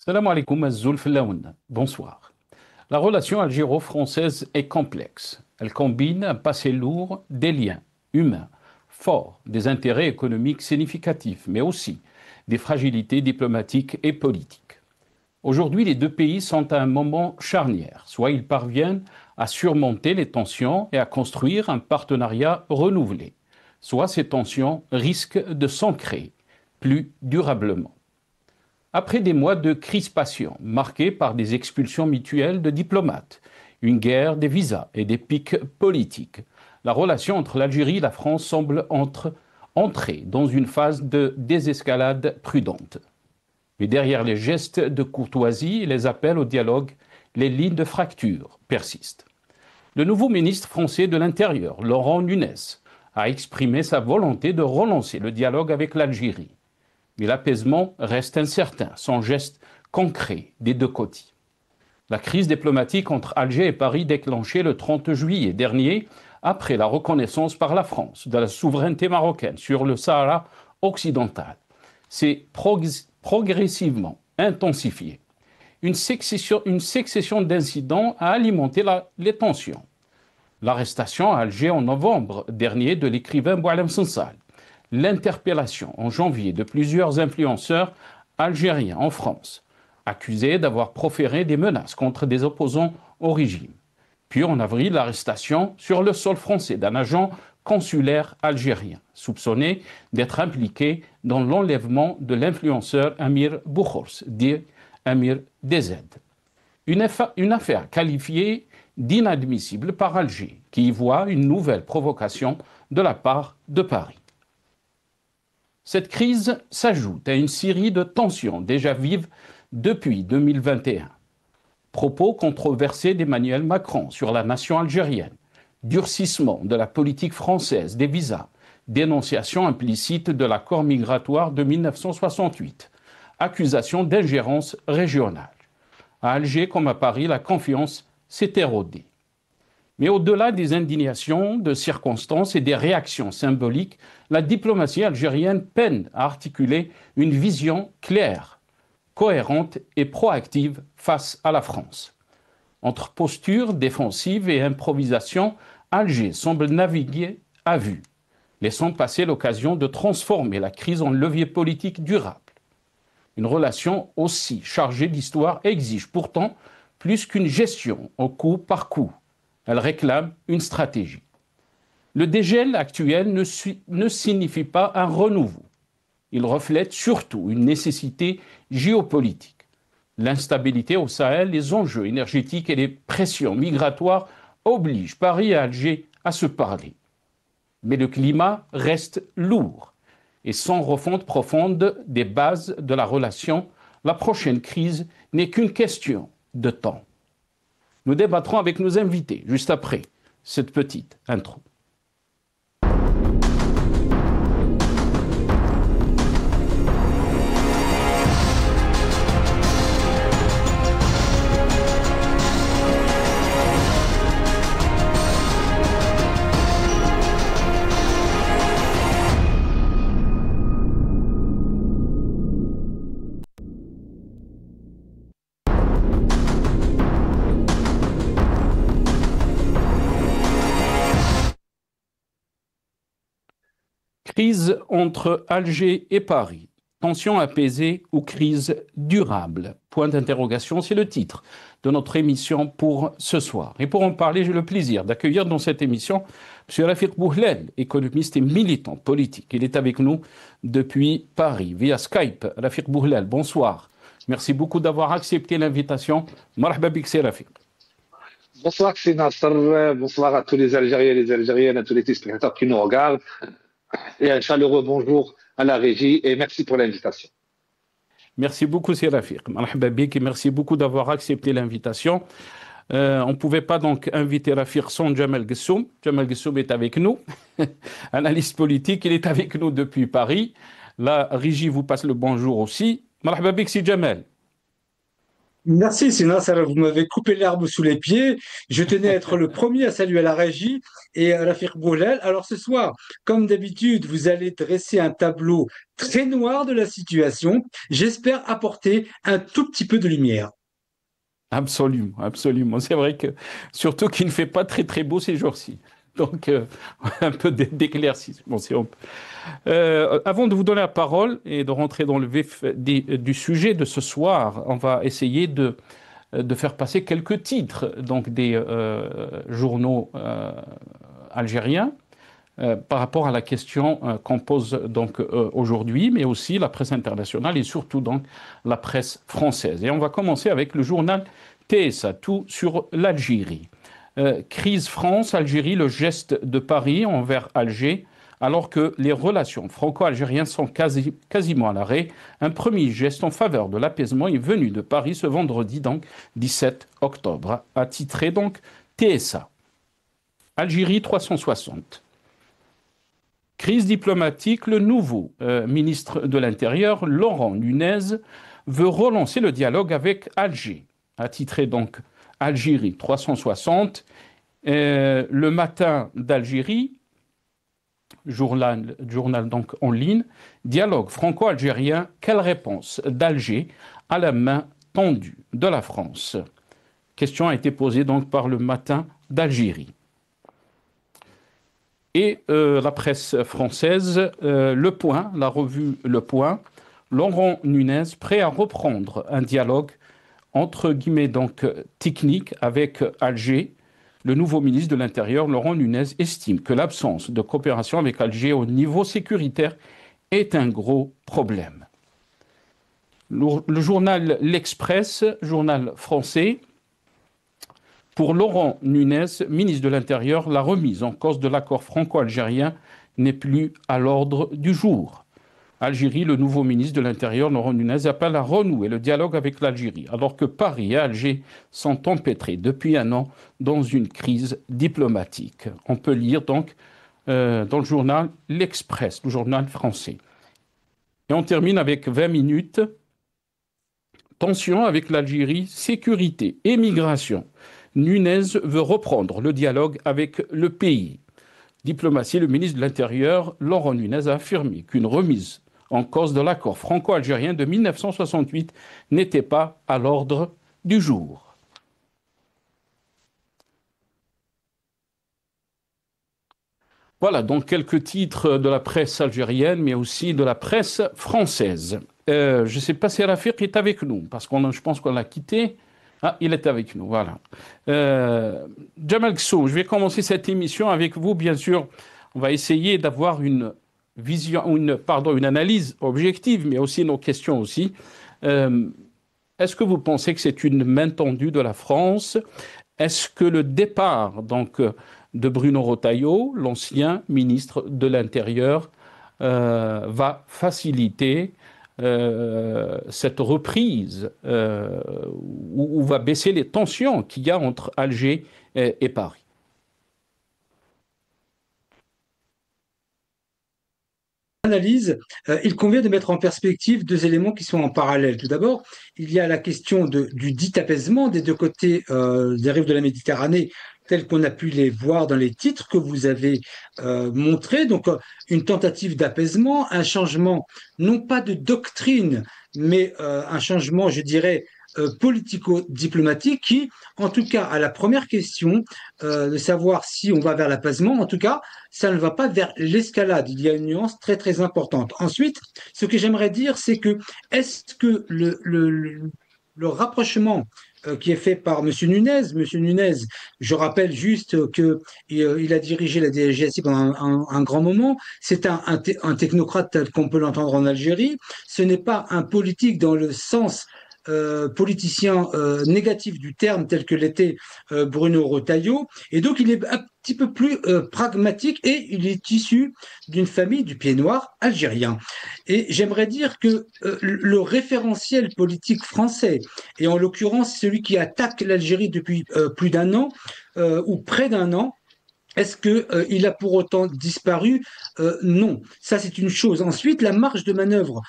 Salam alaikum azzoul filaoun. Bonsoir. La relation algéro-française est complexe. Elle combine un passé lourd, des liens humains forts, des intérêts économiques significatifs, mais aussi des fragilités diplomatiques et politiques. Aujourd'hui, les deux pays sont à un moment charnière. Soit ils parviennent à surmonter les tensions et à construire un partenariat renouvelé, soit ces tensions risquent de s'ancrer plus durablement. Après des mois de crispation marqués par des expulsions mutuelles de diplomates, une guerre des visas et des pics politiques, la relation entre l'Algérie et la France semble entrer dans une phase de désescalade prudente. Mais derrière les gestes de courtoisie et les appels au dialogue, les lignes de fracture persistent. Le nouveau ministre français de l'Intérieur, Laurent Nunez, a exprimé sa volonté de relancer le dialogue avec l'Algérie. Mais l'apaisement reste incertain, sans geste concret des deux côtés. La crise diplomatique entre Alger et Paris déclenchée le 30 juillet dernier, après la reconnaissance par la France de la souveraineté marocaine sur le Sahara occidental, s'est progressivement intensifiée. Une succession d'incidents a alimenté les tensions. L'arrestation à Alger en novembre dernier de l'écrivain Boualem Sansal, l'interpellation en janvier de plusieurs influenceurs algériens en France, accusés d'avoir proféré des menaces contre des opposants au régime. Puis en avril, l'arrestation sur le sol français d'un agent consulaire algérien, soupçonné d'être impliqué dans l'enlèvement de l'influenceur Amir Boukhors, dit Amir DZ. Une affaire qualifiée d'inadmissible par Alger, qui y voit une nouvelle provocation de la part de Paris. Cette crise s'ajoute à une série de tensions déjà vives depuis 2021. Propos controversés d'Emmanuel Macron sur la nation algérienne, durcissement de la politique française des visas, dénonciation implicite de l'accord migratoire de 1968, accusation d'ingérence régionale. À Alger comme à Paris, la confiance s'est érodée. Mais au-delà des indignations, de circonstances et des réactions symboliques, la diplomatie algérienne peine à articuler une vision claire, cohérente et proactive face à la France. Entre posture défensive et improvisation, Alger semble naviguer à vue, laissant passer l'occasion de transformer la crise en levier politique durable. Une relation aussi chargée d'histoire exige pourtant plus qu'une gestion au coup par coup. Elle réclame une stratégie. Le dégel actuel ne signifie pas un renouveau. Il reflète surtout une nécessité géopolitique. L'instabilité au Sahel, les enjeux énergétiques et les pressions migratoires obligent Paris et Alger à se parler. Mais le climat reste lourd. Et sans refonte profonde des bases de la relation, la prochaine crise n'est qu'une question de temps. Nous débattrons avec nos invités juste après cette petite intro. Crise entre Alger et Paris. Tension apaisée ou crise durable? Point d'interrogation, c'est le titre de notre émission pour ce soir. Et pour en parler, j'ai le plaisir d'accueillir dans cette émission M. Rafiq Bouhlel, économiste et militant politique. Il est avec nous depuis Paris, via Skype. Rafiq Bouhlel, bonsoir. Merci beaucoup d'avoir accepté l'invitation. Marhaba bik, c'est Rafiq. Bonsoir, c'est Nasser. Bonsoir à tous les Algériens et les Algériennes, à tous les téléspectateurs qui nous regardent. Et un chaleureux bonjour à la régie et merci pour l'invitation. Merci beaucoup, c'est Rafiq. Marhaba bik et merci beaucoup d'avoir accepté l'invitation. On ne pouvait pas donc inviter Rafiq sans Jamel Gessoum. Jamel Gessoum est avec nous, analyste politique, il est avec nous depuis Paris. La régie vous passe le bonjour aussi. Marhaba bik, c'est Jamel. Merci, sinon ça, vous m'avez coupé l'herbe sous les pieds. Je tenais à être le premier à saluer la régie et Rafik Boulel. Alors ce soir, comme d'habitude, vous allez dresser un tableau très noir de la situation. J'espère apporter un tout petit peu de lumière. Absolument, absolument. C'est vrai que, surtout qu'il ne fait pas très très beau ces jours-ci. Donc, un peu d'éclaircissement, si on peut. Avant de vous donner la parole et de rentrer dans le vif du sujet de ce soir, on va essayer de faire passer quelques titres donc des journaux algériens par rapport à la question qu'on pose donc aujourd'hui, mais aussi la presse internationale et surtout donc la presse française. Et on va commencer avec le journal TSA, tout sur l'Algérie. Crise France-Algérie, le geste de Paris envers Alger, alors que les relations franco-algériennes sont quasiment à l'arrêt. Un premier geste en faveur de l'apaisement est venu de Paris ce vendredi, donc 17 octobre, attitré donc TSA. Algérie 360. Crise diplomatique, le nouveau ministre de l'Intérieur, Laurent Nunez, veut relancer le dialogue avec Alger. Attitré donc Algérie 360. Le matin d'Algérie, journal donc en ligne, dialogue franco-algérien, quelle réponse d'Alger à la main tendue de la France? Question a été posée donc par le matin d'Algérie. Et la presse française, Le Point, la revue Le Point, Laurent Nunez prêt à reprendre un dialogue entre guillemets donc technique avec Alger. Le nouveau ministre de l'Intérieur, Laurent Nunez, estime que l'absence de coopération avec Alger au niveau sécuritaire est un gros problème. Le journal L'Express, journal français, pour Laurent Nunez, ministre de l'Intérieur, la remise en cause de l'accord franco-algérien n'est plus à l'ordre du jour. Algérie, le nouveau ministre de l'Intérieur, Laurent Nunez, appelle à renouer le dialogue avec l'Algérie, alors que Paris et Alger sont empêtrés depuis un an dans une crise diplomatique. On peut lire donc dans le journal L'Express, le journal français. Et on termine avec 20 minutes. Tension avec l'Algérie, sécurité, émigration. Nunez veut reprendre le dialogue avec le pays. Diplomatie, le ministre de l'Intérieur, Laurent Nunez, a affirmé qu'une remise en cause de l'accord franco-algérien de 1968 n'était pas à l'ordre du jour. Voilà donc quelques titres de la presse algérienne, mais aussi de la presse française. Je ne sais pas si Rafik est avec nous, parce que je pense qu'on l'a quitté. Ah, il est avec nous, voilà. Jamal Ksou, je vais commencer cette émission avec vous, bien sûr. On va essayer d'avoir une vision, une analyse objective, mais aussi nos questions aussi. Est-ce que vous pensez que c'est une main tendue de la France? Est-ce que le départ donc de Bruno Retailleau, l'ancien ministre de l'Intérieur, va faciliter cette reprise où va baisser les tensions qu'il y a entre Alger et Paris? Analyse, il convient de mettre en perspective deux éléments qui sont en parallèle. Tout d'abord, il y a la question du dit apaisement des deux côtés des rives de la Méditerranée, tels qu'on a pu les voir dans les titres que vous avez montrés. Donc, une tentative d'apaisement, un changement, non pas de doctrine, mais un changement, je dirais, politico-diplomatique qui, en tout cas, à la première question de savoir si on va vers l'apaisement, en tout cas, ça ne va pas vers l'escalade. Il y a une nuance très, très importante. Ensuite, ce que j'aimerais dire, c'est que est-ce que le rapprochement qui est fait par M. Nunez, je rappelle juste qu'il a dirigé la DGSI pendant un grand moment, c'est un technocrate tel qu'on peut l'entendre en Algérie, ce n'est pas un politique dans le sens politicien négatif du terme tel que l'était Bruno Retailleau. Et donc, il est un petit peu plus pragmatique et il est issu d'une famille du pied noir algérien. Et j'aimerais dire que le référentiel politique français, et en l'occurrence celui qui attaque l'Algérie depuis plus d'un an ou près d'un an, Est-ce qu'il a pour autant disparu? Non. Ça, c'est une chose. Ensuite, la marge de manœuvre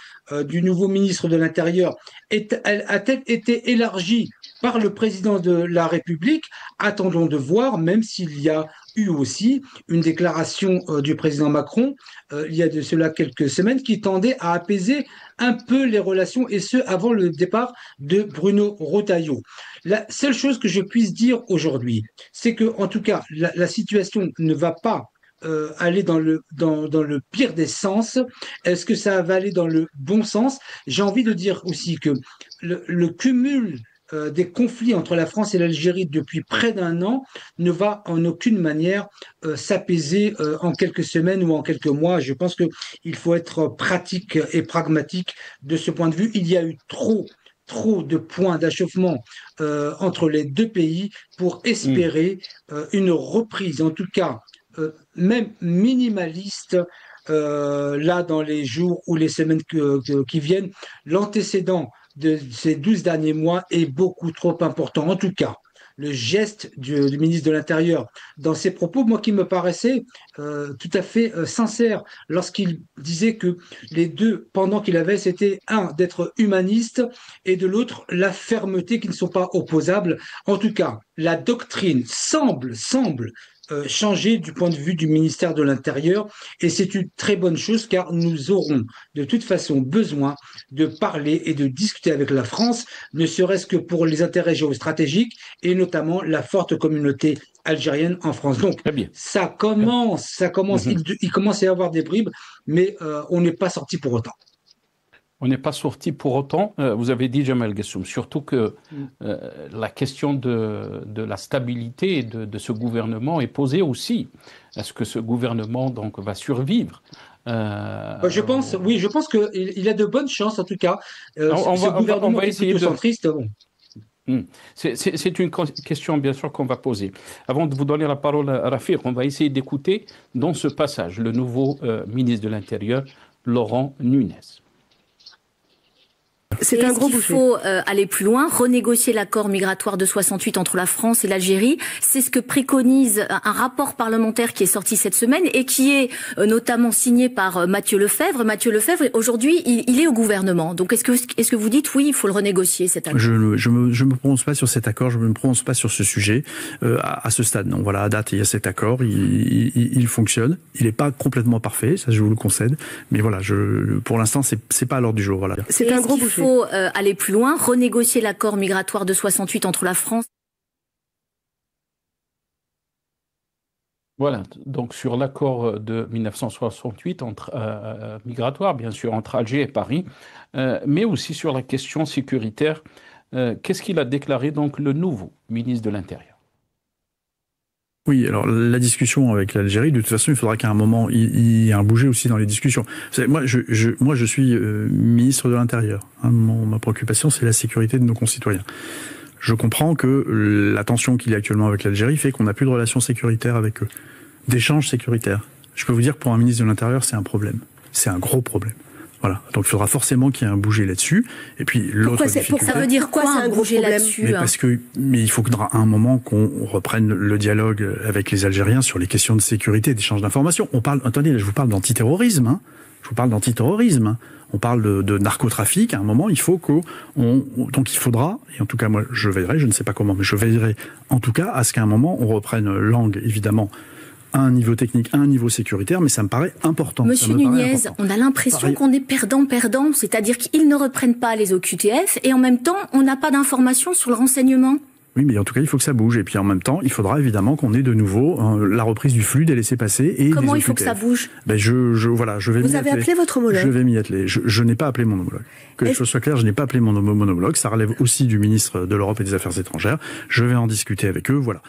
du nouveau ministre de l'Intérieur a-t-elle été élargie par le président de la République? Attendons de voir, même s'il y a eu aussi une déclaration du président Macron, il y a de cela quelques semaines, qui tendait à apaiser un peu les relations, et ce, avant le départ de Bruno Retailleau. La seule chose que je puisse dire aujourd'hui, c'est que, en tout cas, la situation ne va pas aller dans le pire des sens. Est-ce que ça va aller dans le bon sens? J'ai envie de dire aussi que le cumul des conflits entre la France et l'Algérie depuis près d'un an ne va en aucune manière s'apaiser en quelques semaines ou en quelques mois. Je pense qu'il faut être pratique et pragmatique de ce point de vue. Il y a eu trop de points d'achoppement entre les deux pays pour espérer une reprise, en tout cas même minimaliste, là dans les jours ou les semaines qui viennent. L'antécédent de ces 12 derniers mois est beaucoup trop important. En tout cas, le geste du ministre de l'Intérieur dans ses propos, moi qui me paraissait tout à fait sincère, lorsqu'il disait que les deux, pendant qu'il avait, c'était un, d'être humaniste, et de l'autre, la fermeté, qui ne sont pas opposables. En tout cas, la doctrine semble changer du point de vue du ministère de l'Intérieur, et c'est une très bonne chose, car nous aurons de toute façon besoin de parler et de discuter avec la France, ne serait-ce que pour les intérêts géostratégiques et notamment la forte communauté algérienne en France. Donc, ça commence, il commence à y avoir des bribes, mais on n'est pas sorti pour autant. On n'est pas sorti pour autant, vous avez dit Jamel Gessoum, surtout que la question de la stabilité de ce gouvernement est posée aussi. Est-ce que ce gouvernement donc, va survivre? Je pense qu'il a de bonnes chances, en tout cas. On va essayer de... centriste, bon. C'est une question, bien sûr, qu'on va poser. Avant de vous donner la parole à Rafik, on va essayer d'écouter dans ce passage le nouveau ministre de l'Intérieur, Laurent Nunez. C'est un gros boucher. Il faut aller plus loin, renégocier l'accord migratoire de 68 entre la France et l'Algérie. C'est ce que préconise un rapport parlementaire qui est sorti cette semaine et qui est notamment signé par Matthieu Lefèvre. Matthieu Lefèvre, aujourd'hui, il est au gouvernement. Donc, est-ce que vous dites oui, il faut le renégocier, cet accord? Je me prononce pas sur cet accord, je ne me prononce pas sur ce sujet à ce stade. Non, voilà, à date, il y a cet accord, il fonctionne. Il n'est pas complètement parfait, ça je vous le concède. Mais voilà, pour l'instant, c'est pas à l'ordre du jour. Voilà. C'est un gros boucher. Il faut aller plus loin, renégocier l'accord migratoire de 68 entre la France. Voilà, donc sur l'accord de 1968 migratoire, bien sûr, entre Alger et Paris, mais aussi sur la question sécuritaire. Qu'est-ce qu'il a déclaré donc le nouveau ministre de l'Intérieur? Oui, alors la discussion avec l'Algérie, de toute façon, il faudra qu'à un moment, il y ait un bouger aussi dans les discussions. Moi, je suis ministre de l'Intérieur. Hein, ma préoccupation, c'est la sécurité de nos concitoyens. Je comprends que la tension qu'il y a actuellement avec l'Algérie fait qu'on n'a plus de relations sécuritaires avec eux, d'échanges sécuritaires. Je peux vous dire que pour un ministre de l'Intérieur, c'est un problème. C'est un gros problème. Voilà. Donc il faudra forcément qu'il y ait un bouger là-dessus. Et puis l'autre difficulté. Ça veut dire quoi un bouger là-dessus? Mais il faudra à un moment qu'on reprenne le dialogue avec les Algériens sur les questions de sécurité, d'échange d'informations. Attendez, là, je vous parle d'antiterrorisme. Hein. Je vous parle d'antiterrorisme. On parle de narcotrafic. À un moment, il faut donc il faudra, et en tout cas moi je veillerai, je ne sais pas comment, mais je veillerai en tout cas à ce qu'à un moment on reprenne langue évidemment à un niveau technique, à un niveau sécuritaire, mais ça me paraît important. Monsieur Nunez, on a l'impression qu'on est perdant-perdant, c'est-à-dire qu'ils ne reprennent pas les OQTF et en même temps, on n'a pas d'informations sur le renseignement. Oui, mais en tout cas, il faut que ça bouge. Et puis en même temps, il faudra évidemment qu'on ait de nouveau la reprise du flux des laissés-passer et comment des il faut OQTF. Que ça bouge? Je vais Vous avez appelé votre homologue? Je vais m'y atteler. Je n'ai pas appelé mon homologue. Que les choses soient claires, je n'ai pas appelé mon homologue. Ça relève aussi du ministre de l'Europe et des Affaires étrangères. Je vais en discuter avec eux. Voilà.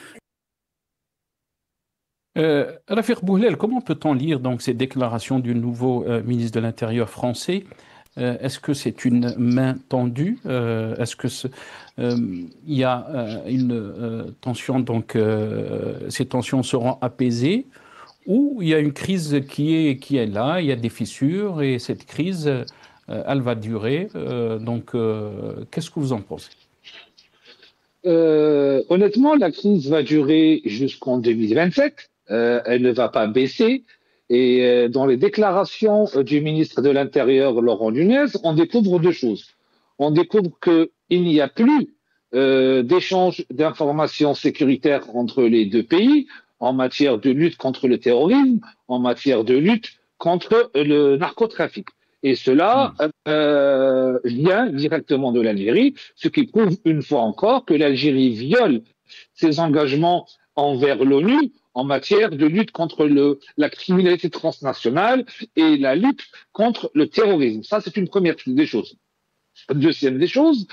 Rafik Bouhlel, comment peut-on lire donc ces déclarations du nouveau ministre de l'Intérieur français? Est-ce que c'est une main tendue? Est-ce que il y a une tension, donc ces tensions seront apaisées, ou il y a une crise qui est là, il y a des fissures et cette crise, elle va durer. Donc, qu'est-ce que vous en pensez? Honnêtement, la crise va durer jusqu'en 2027. elle ne va pas baisser. Et dans les déclarations du ministre de l'Intérieur, Laurent Nunez, on découvre deux choses. On découvre qu'il n'y a plus d'échange d'informations sécuritaires entre les deux pays en matière de lutte contre le terrorisme, en matière de lutte contre le narcotrafic. Et cela vient directement de l'Algérie, ce qui prouve une fois encore que l'Algérie viole ses engagements envers l'ONU en matière de lutte contre la criminalité transnationale et la lutte contre le terrorisme. Ça, c'est une première des choses. Deuxième des choses,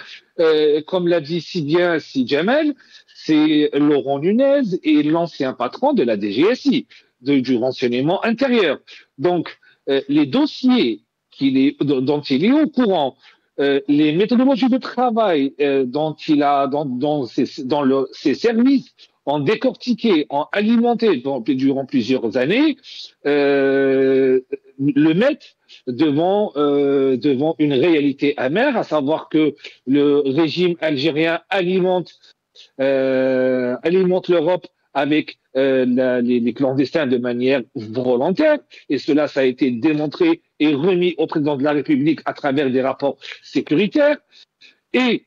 comme l'a dit si bien Si Djamel, c'est Laurent Nunez et l'ancien patron de la DGSI, du renseignement intérieur. Donc, les dossiers dont il est au courant, les méthodologies de travail dont ses services ont décortiqué, ont alimenté durant plusieurs années, le mettent devant une réalité amère, à savoir que le régime algérien alimente l'Europe avec les clandestins de manière volontaire, et cela, ça a été démontré et remis au président de la République à travers des rapports sécuritaires, et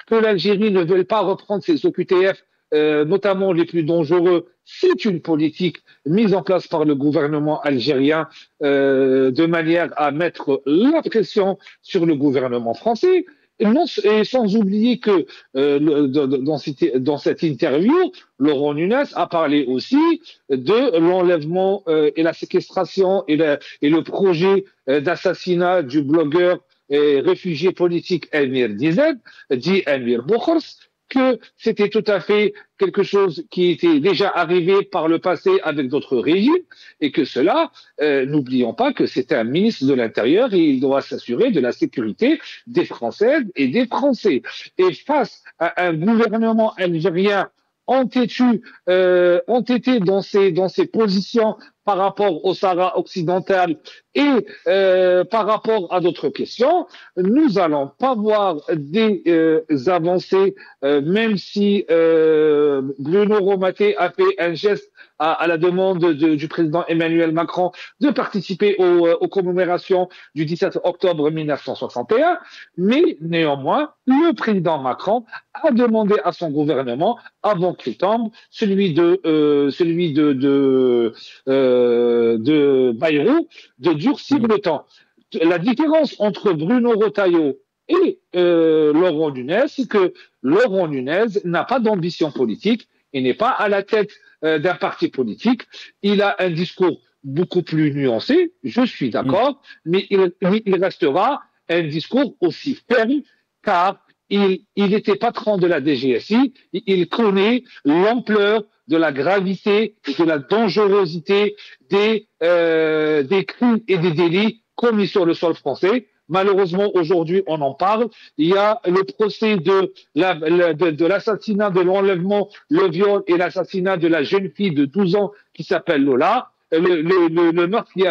que l'Algérie ne veuille pas reprendre ses OQTF, notamment les plus dangereux, c'est une politique mise en place par le gouvernement algérien de manière à mettre la pression sur le gouvernement français. Et sans oublier que dans cette interview, Laurent Nunez a parlé aussi de l'enlèvement et la séquestration et le projet d'assassinat du blogueur et réfugié politique Amir Dized, dit Amir Boukhors, que c'était tout à fait quelque chose qui était déjà arrivé par le passé avec d'autres régimes, et que cela, n'oublions pas que c'est un ministre de l'Intérieur et il doit s'assurer de la sécurité des Françaises et des Français. Et face à un gouvernement algérien entêté dans ses positions par rapport au Sahara occidental et par rapport à d'autres questions, nous allons pas voir des avancées, même si Bruno Romaté a fait un geste à la demande du président Emmanuel Macron de participer aux commémorations du 17 octobre 1961, mais néanmoins, le président Macron a demandé à son gouvernement, avant qu'il tombe, celui de Bayrou, de durcir le temps. La différence entre Bruno Retailleau et Laurent Nunez, c'est que Laurent Nunez n'a pas d'ambition politique, il n'est pas à la tête d'un parti politique, il a un discours beaucoup plus nuancé, je suis d'accord, mais il restera un discours aussi ferme, car il était patron de la DGSI, il connaît l'ampleur de la gravité et de la dangerosité des crimes et des délits commis sur le sol français. Malheureusement, aujourd'hui, on en parle. Il y a le procès de l'assassinat, de l'enlèvement, le viol et l'assassinat de la jeune fille de 12 ans qui s'appelle Lola. Le meurtre qui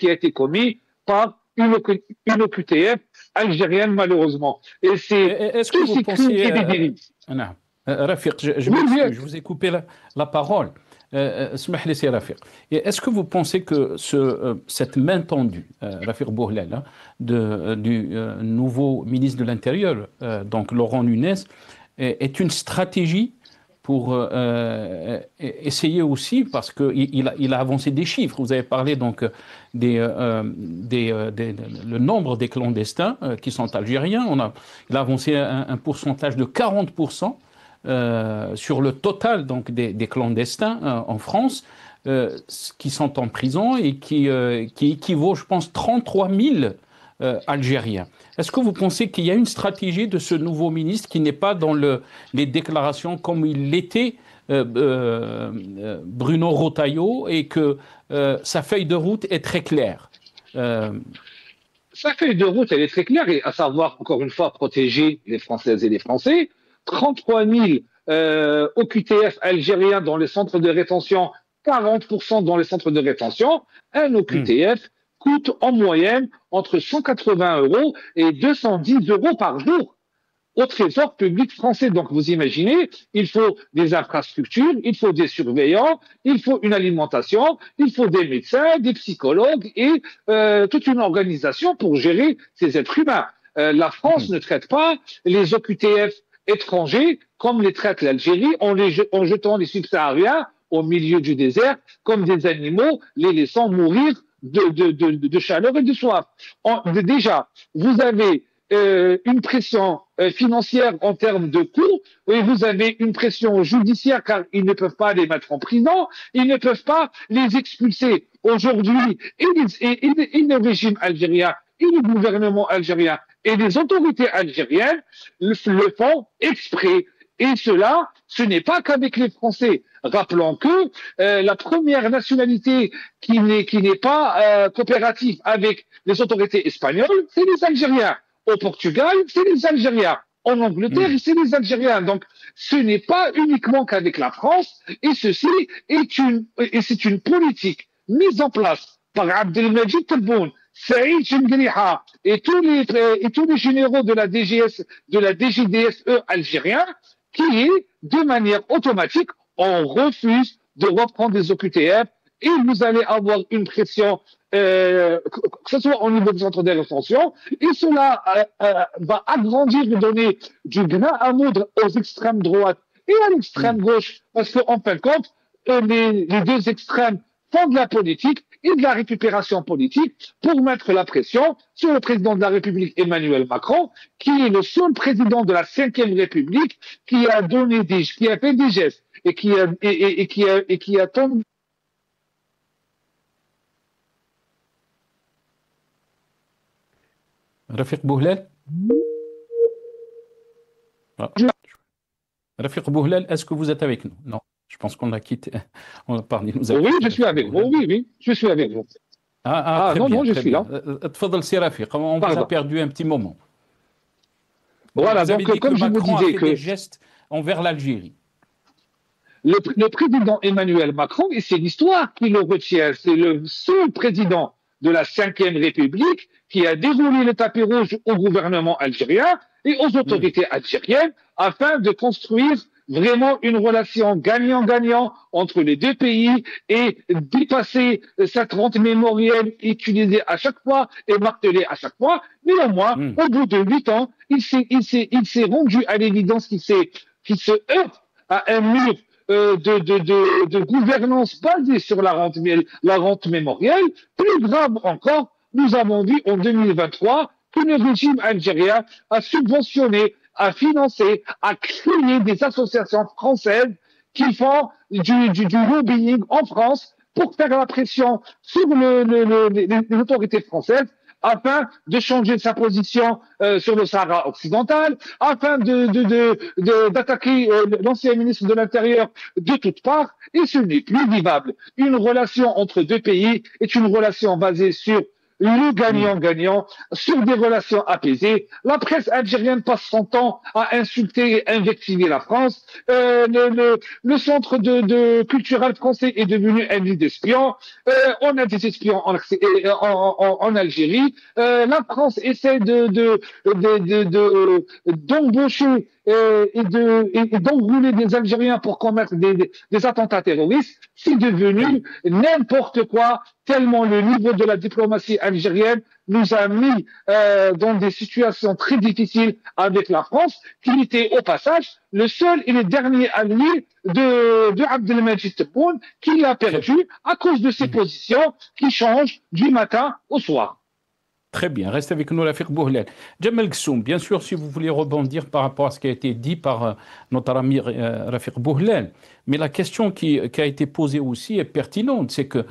a été commis par une OQTF algérienne, malheureusement. Et est-ce que vous pensiez... Rafiq, je vous ai coupé la parole. Est-ce que vous pensez que cette main tendue, Rafiq Bouhlel, du nouveau ministre de l'Intérieur, donc Laurent Nunez, est une stratégie pour essayer aussi, parce qu'il a avancé des chiffres. Vous avez parlé donc le nombre des clandestins qui sont algériens. Il a avancé un pourcentage de 40%. Sur le total donc des clandestins en France qui sont en prison et qui équivaut, je pense, 33 000 Algériens. Est-ce que vous pensez qu'il y a une stratégie de ce nouveau ministre qui n'est pas dans les déclarations comme il l'était Bruno Retailleau, et que sa feuille de route est très claire? Sa feuille de route, elle est très claire, et à savoir, encore une fois, protéger les Françaises et les Français. 33 000 OQTF algériens dans les centres de rétention, 40% dans les centres de rétention. Un OQTF coûte en moyenne entre 180 € et 210 € par jour. au trésor public français. Donc, vous imaginez, il faut des infrastructures, il faut des surveillants, il faut une alimentation, il faut des médecins, des psychologues et toute une organisation pour gérer ces êtres humains. La France ne traite pas les OQTF étrangers comme les traite l'Algérie en jetant les subsahariens au milieu du désert comme des animaux, les laissant mourir de chaleur et de soif. Déjà, vous avez une pression financière en termes de coûts et vous avez une pression judiciaire car ils ne peuvent pas les mettre en prison, ils ne peuvent pas les expulser. Aujourd'hui, et le régime algérien et le gouvernement algérien et les autorités algériennes le font exprès. Et cela, ce n'est pas qu'avec les Français. Rappelons que la première nationalité qui n'est pas coopérative avec les autorités espagnoles, c'est les Algériens. Au Portugal, c'est les Algériens. En Angleterre, c'est les Algériens. Donc, ce n'est pas uniquement qu'avec la France. Et ceci c'est une politique mise en place par Abdelmajid Tebboune, Saïd Chengriha et tous les généraux de la DGDSE algériens qui est, de manière automatique, on refuse de reprendre des OQTF et vous allez avoir une pression, que ce soit au niveau des centres de rétention, et cela va agrandir et donner du grain à moudre aux extrêmes droites et à l'extrême gauche, parce qu'en fin de compte, les deux extrêmes font de la politique et de la récupération politique pour mettre la pression sur le président de la République Emmanuel Macron, qui est le seul président de la Ve République qui a fait des gestes et qui a tendu. Rafiq Bouhlel. Rafiq Bouhlel, est-ce que vous êtes avec nous? Non. Je pense qu'on l'a quitté. Oui, je suis avec vous. Oui, je suis avec vous. Très bien, non, je suis là. Tfadal Si Rafiq, on vous a perdu un petit moment. Voilà, donc comme je vous disais que des gestes envers l'Algérie. Le président Emmanuel Macron, et c'est l'histoire qui le retient, c'est le seul président de la Ve République qui a déroulé le tapis rouge au gouvernement algérien et aux autorités algériennes afin de construire vraiment une relation gagnant-gagnant entre les deux pays et dépasser cette rente mémorielle utilisée à chaque fois et martelée à chaque fois. Néanmoins, au bout de 8 ans, il s'est rendu à l'évidence qu'il se heurte à un mur de gouvernance basée sur la rente mémorielle. Plus grave encore, nous avons vu en 2023 que le régime algérien a subventionné, a financé, a créé des associations françaises qui font du lobbying en France pour faire la pression sur les autorités françaises afin de changer sa position sur le Sahara occidental, afin d'attaquer l'ancien ministre de l'Intérieur de toutes parts, et ce n'est plus vivable. Une relation entre deux pays est une relation basée sur le gagnant-gagnant, sur des relations apaisées. La presse algérienne passe son temps à insulter et invectiver la France. Le centre culturel français est devenu un nid d'espions. On a des espions en Algérie. La France essaie d'embaucher et d'enrouler des Algériens pour commettre des attentats terroristes. C'est devenu n'importe quoi, tellement le niveau de la diplomatie algérienne nous a mis dans des situations très difficiles avec la France, qui était au passage le seul et le dernier allié de Abdelmajid Tebboune, qui l'a perdu à cause de ses positions qui changent du matin au soir. Très bien, restez avec nous, Rafiq Bouhlel. Djamel Ghsoum, bien sûr, si vous voulez rebondir par rapport à ce qui a été dit par notre ami Rafiq Bouhlel, mais la question qui a été posée aussi est pertinente, c'est que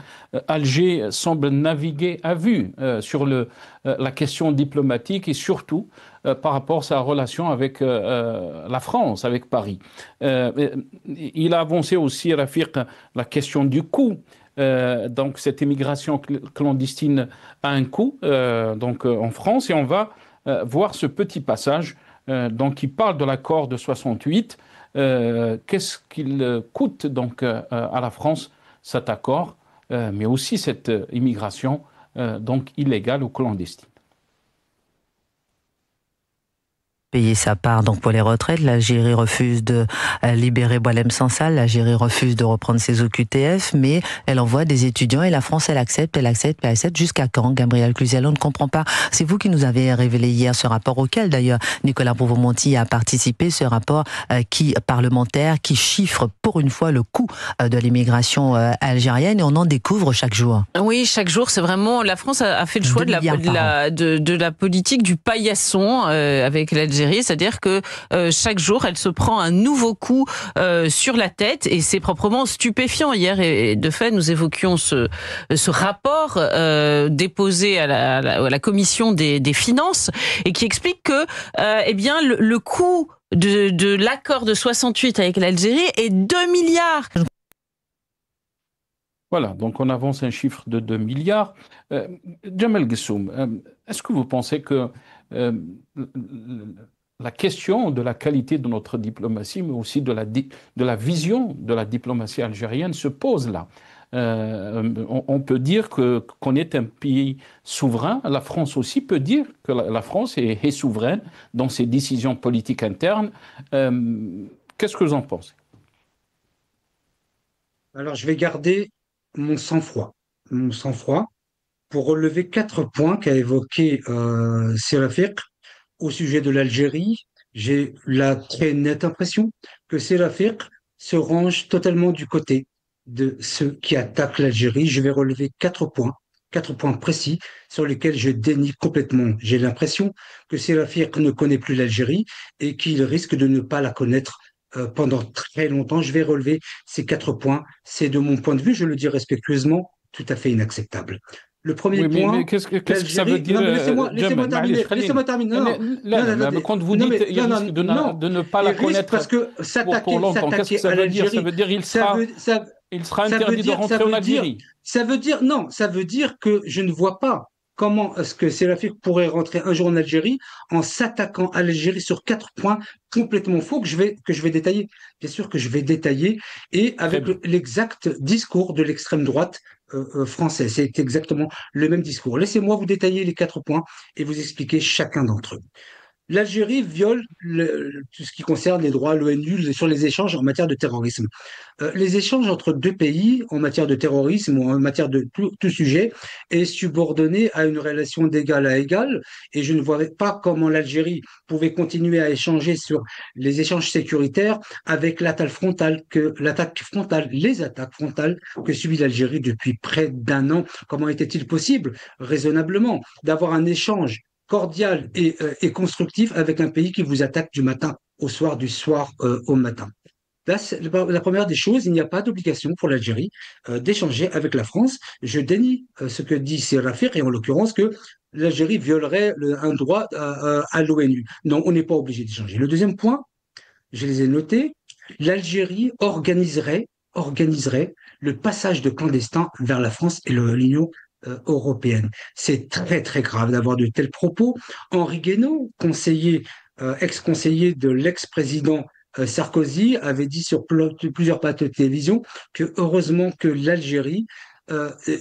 Alger semble naviguer à vue sur la question diplomatique et surtout par rapport à sa relation avec la France, avec Paris. Il a avancé aussi, Rafiq, la question du coût. Donc cette immigration clandestine a un coût donc en France, et on va voir ce petit passage donc qui parle de l'accord de 68. Qu'est-ce qu'il coûte donc à la France cet accord, mais aussi cette immigration donc illégale ou clandestine. payer sa part donc pour les retraites. L'Algérie refuse de libérer Boualem Sansal, l'Algérie refuse de reprendre ses OQTF, mais elle envoie des étudiants et la France, elle accepte. Jusqu'à quand, Gabriel Cluzel? On ne comprend pas. C'est vous qui nous avez révélé hier ce rapport auquel, d'ailleurs, Nicolas Provomonti a participé, ce rapport parlementaire qui chiffre pour une fois le coût de l'immigration algérienne, et on en découvre chaque jour. Oui, chaque jour, c'est vraiment... La France a fait le choix de la politique du paillasson avec l'Algérie. C'est-à-dire que chaque jour, elle se prend un nouveau coup sur la tête, et c'est proprement stupéfiant. Hier, et de fait, nous évoquions ce rapport déposé à la commission des finances, et qui explique que le coût de l'accord de 68 avec l'Algérie est 2 milliards. Voilà, donc on avance un chiffre de 2 milliards. Jamel Gessoum, est-ce que vous pensez que la question de la qualité de notre diplomatie, mais aussi de la vision de la diplomatie algérienne se pose là? On peut dire qu'on est un pays souverain. La France aussi peut dire que la France est souveraine dans ses décisions politiques internes. Qu'est-ce que vous en pensez? Alors, je vais garder mon sang-froid pour relever 4 points qu'a évoqué Serafik au sujet de l'Algérie. J'ai la très nette impression que Serafik se range totalement du côté de ceux qui attaquent l'Algérie. Je vais relever 4 points précis sur lesquels je dénie complètement. J'ai l'impression que Serafik ne connaît plus l'Algérie et qu'il risque de ne pas la connaître pendant très longtemps. Je vais relever ces 4 points. C'est de mon point de vue, je le dis respectueusement, tout à fait inacceptable. Le premier point, mais qu'est-ce que ça veut dire? Laissez-moi terminer. Quand vous dites il risque de ne pas la connaître parce que pour longtemps, qu'est-ce que ça veut dire? Ça veut dire il sera interdit de rentrer en Algérie. Ça veut dire que je ne vois pas comment est-ce que Serafik pourrait rentrer un jour en Algérie en s'attaquant à l'Algérie sur 4 points complètement faux que je vais détailler. Bien sûr que je vais détailler, et avec l'exact discours de l'extrême droite française. C'est exactement le même discours. Laissez-moi vous détailler les 4 points et vous expliquer chacun d'entre eux. L'Algérie viole tout ce qui concerne les droits à l'ONU sur les échanges en matière de terrorisme. Les échanges entre deux pays en matière de terrorisme ou en matière de tout sujet est subordonné à une relation d'égal à égal, et je ne vois pas comment l'Algérie pouvait continuer à échanger sur les échanges sécuritaires avec les attaques frontales que subit l'Algérie depuis près d'1 an. Comment était-il possible, raisonnablement, d'avoir un échange cordial et constructif avec un pays qui vous attaque du matin au soir, du soir au matin? Là, la première des choses, il n'y a pas d'obligation pour l'Algérie d'échanger avec la France. Je dénie ce que dit Serafik, et en l'occurrence que l'Algérie violerait un droit à l'ONU. Non, on n'est pas obligé d'échanger. Le deuxième point, je les ai notés, l'Algérie organiserait le passage de clandestins vers la France et l'Union européenne. C'est très, très grave d'avoir de tels propos. Henri Guénaud, ex-conseiller de l'ex-président Sarkozy, avait dit sur plusieurs plateaux de télévision que heureusement que l'Algérie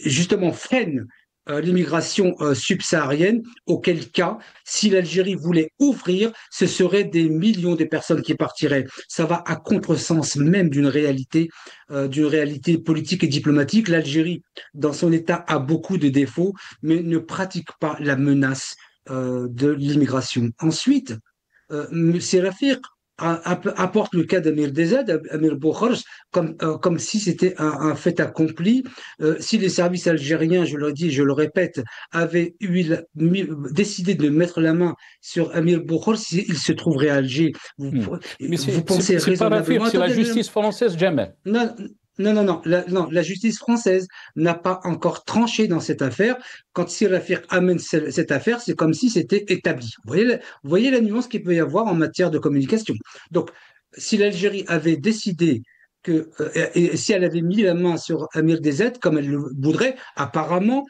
justement freine l'immigration subsaharienne, auquel cas, si l'Algérie voulait ouvrir, ce seraient des millions de personnes qui partiraient. Ça va à contresens même d'une réalité politique et diplomatique. L'Algérie, dans son état, a beaucoup de défauts, mais ne pratique pas la menace de l'immigration. Ensuite, Serafik apporte le cas d'Amir Dezed, Amir Bokharj, comme si c'était un fait accompli. Si les services algériens, je le dis, je le répète, avaient décidé de mettre la main sur Amir Bokharj, il se trouverait à Alger. Vous pensez raisonnablement... C'est la justice française, jamais. Non. La justice française n'a pas encore tranché dans cette affaire. Quand Serafik amène cette affaire, c'est comme si c'était établi. Vous voyez la nuance qu'il peut y avoir en matière de communication. Donc, si l'Algérie avait décidé et si elle avait mis la main sur Amir Dezed, comme elle le voudrait, apparemment,